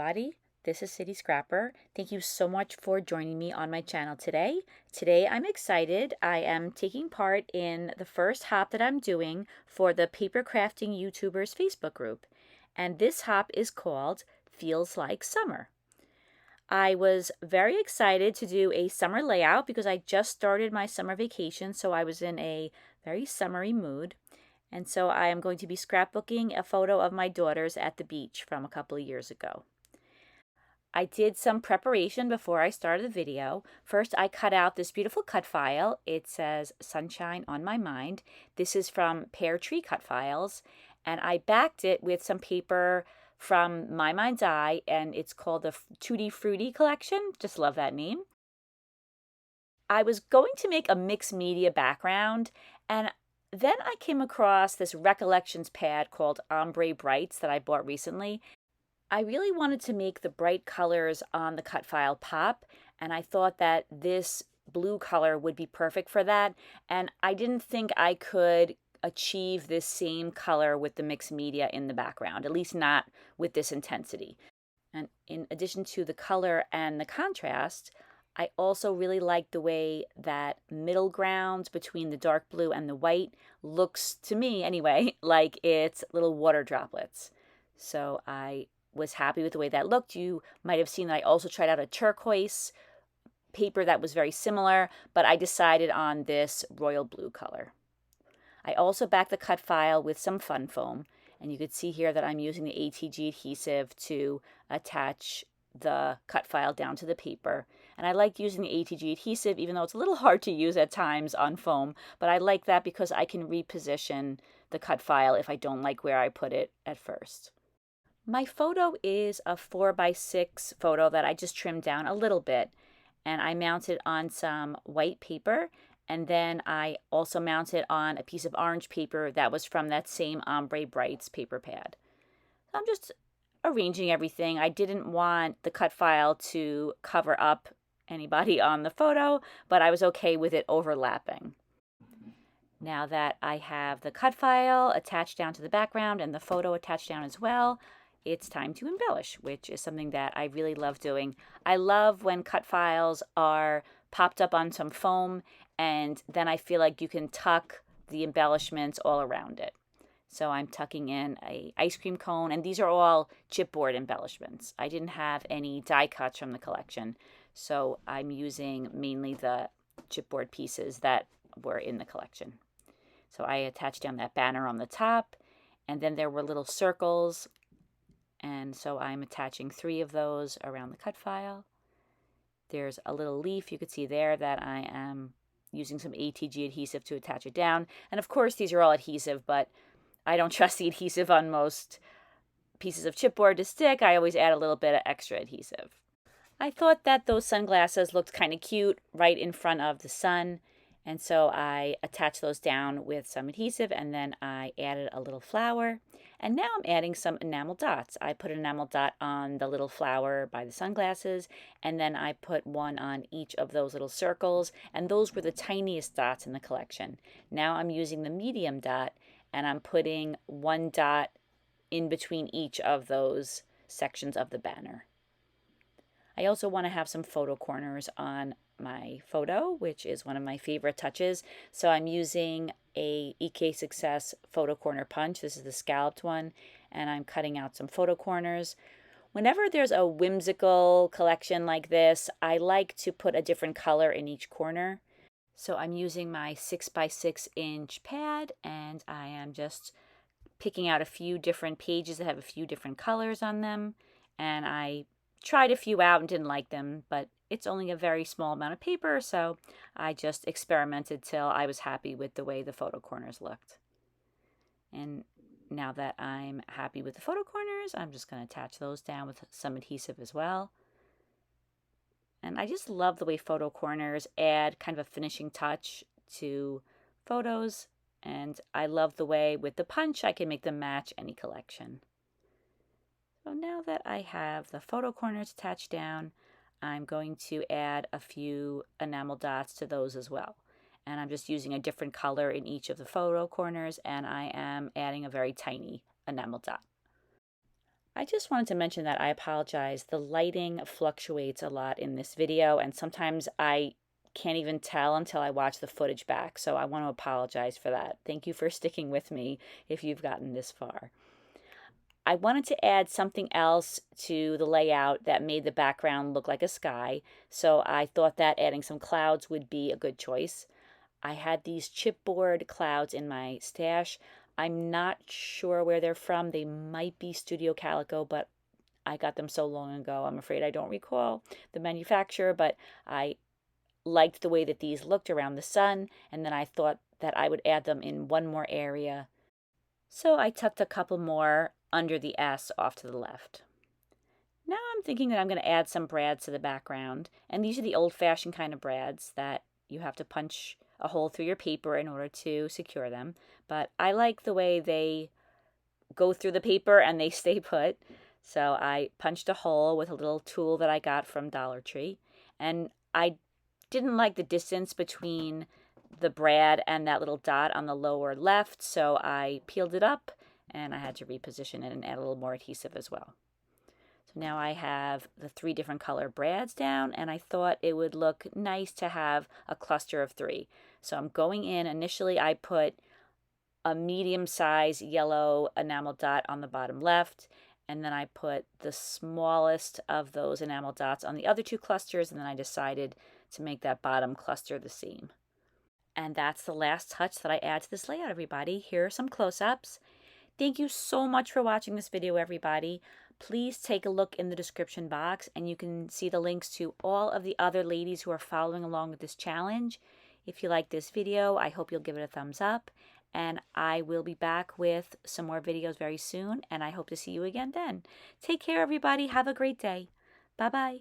everybody. This is City Scrapper. Thank you so much for joining me on my channel today. Today I'm excited. I am taking part in the first hop that I'm doing for the Paper Crafting YouTubers Facebook group. And this hop is called Feels Like Summer. I was very excited to do a summer layout because I just started my summer vacation, so I was in a very summery mood. And so I am going to be scrapbooking a photo of my daughters at the beach from a couple of years ago. I did some preparation before I started the video. First, I cut out this beautiful cut file. It says Sunshine on My Mind. This is from Pear Tree Cut Files. And I backed it with some paper from My Mind's Eye, and it's called the Tutti Frutti collection. Just love that name. I was going to make a mixed media background, and then I came across this Recollections pad called Ombre Brights that I bought recently. I really wanted to make the bright colors on the cut file pop, and I thought that this blue color would be perfect for that, and I didn't think I could achieve this same color with the mixed media in the background, at least not with this intensity. And in addition to the color and the contrast, I also really like the way that middle ground between the dark blue and the white looks, to me anyway, like it's little water droplets. So I was happy with the way that looked. You might have seen that I also tried out a turquoise paper that was very similar, but I decided on this royal blue color. I also backed the cut file with some fun foam, and you could see here that I'm using the ATG adhesive to attach the cut file down to the paper. And I like using the ATG adhesive, even though it's a little hard to use at times on foam, but I like that because I can reposition the cut file if I don't like where I put it at first. My photo is a 4x6 photo that I just trimmed down a little bit, and I mounted on some white paper, and then I also mounted on a piece of orange paper that was from that same Ombre Brights paper pad. I'm just arranging everything. I didn't want the cut file to cover up anybody on the photo, but I was okay with it overlapping. Now that I have the cut file attached down to the background and the photo attached down as well, it's time to embellish, which is something that I really love doing. I love when cut files are popped up on some foam, and then I feel like you can tuck the embellishments all around it. So I'm tucking in a ice cream cone, and these are all chipboard embellishments. I didn't have any die cuts from the collection, so I'm using mainly the chipboard pieces that were in the collection. So I attached down that banner on the top, and then there were little circles, and so I'm attaching 3 of those around the cut file. There's a little leaf you could see there that I am using some ATG adhesive to attach it down. And of course these are all adhesive, but I don't trust the adhesive on most pieces of chipboard to stick. I always add a little bit of extra adhesive. I thought that those sunglasses looked kind of cute right in front of the sun, and so I attached those down with some adhesive, and then I added a little flower. And now I'm adding some enamel dots. I put an enamel dot on the little flower by the sunglasses, and then I put one on each of those little circles, and those were the tiniest dots in the collection. Now I'm using the medium dot, and I'm putting 1 dot in between each of those sections of the banner. I also want to have some photo corners on my photo, which is one of my favorite touches. So I'm using a EK Success photo corner punch. This is the scalloped one, and I'm cutting out some photo corners. Whenever there's a whimsical collection like this, I like to put a different color in each corner. So I'm using my 6x6 inch pad, and I am just picking out a few different pages that have a few different colors on them, and I tried a few out and didn't like them, but it's only a very small amount of paper, so I just experimented till I was happy with the way the photo corners looked. And now that I'm happy with the photo corners, I'm just going to attach those down with some adhesive as well. And I just love the way photo corners add kind of a finishing touch to photos, and I love the way with the punch I can make them match any collection. So now that I have the photo corners attached down, I'm going to add a few enamel dots to those as well. And I'm just using a different color in each of the photo corners, and I am adding a very tiny enamel dot. I just wanted to mention that I apologize. The lighting fluctuates a lot in this video, and sometimes I can't even tell until I watch the footage back, so I want to apologize for that. Thank you for sticking with me if you've gotten this far. I wanted to add something else to the layout that made the background look like a sky, so I thought that adding some clouds would be a good choice. I had these chipboard clouds in my stash. I'm not sure where they're from. They might be Studio Calico, but I got them so long ago. I'm afraid I don't recall the manufacturer, but I liked the way that these looked around the sun, and then I thought that I would add them in one more area. So I tucked a couple more under the S off to the left. Now I'm thinking that I'm going to add some brads to the background, and these are the old-fashioned kind of brads that you have to punch a hole through your paper in order to secure them, but I like the way they go through the paper and they stay put. So I punched a hole with a little tool that I got from Dollar Tree, and I didn't like the distance between the brad and that little dot on the lower left, so I peeled it up and I had to reposition it and add a little more adhesive as well. So now I have the 3 different color brads down, and I thought it would look nice to have a cluster of 3. So I'm going in, initially I put a medium-sized yellow enamel dot on the bottom left, and then I put the smallest of those enamel dots on the other 2 clusters, and then I decided to make that bottom cluster the seam. And that's the last touch that I add to this layout, everybody. Here are some close-ups. Thank you so much for watching this video, everybody. Please take a look in the description box and you can see the links to all of the other ladies who are following along with this challenge. If you like this video, I hope you'll give it a thumbs up, and I will be back with some more videos very soon, and I hope to see you again then. Take care, everybody. Have a great day. Bye-bye.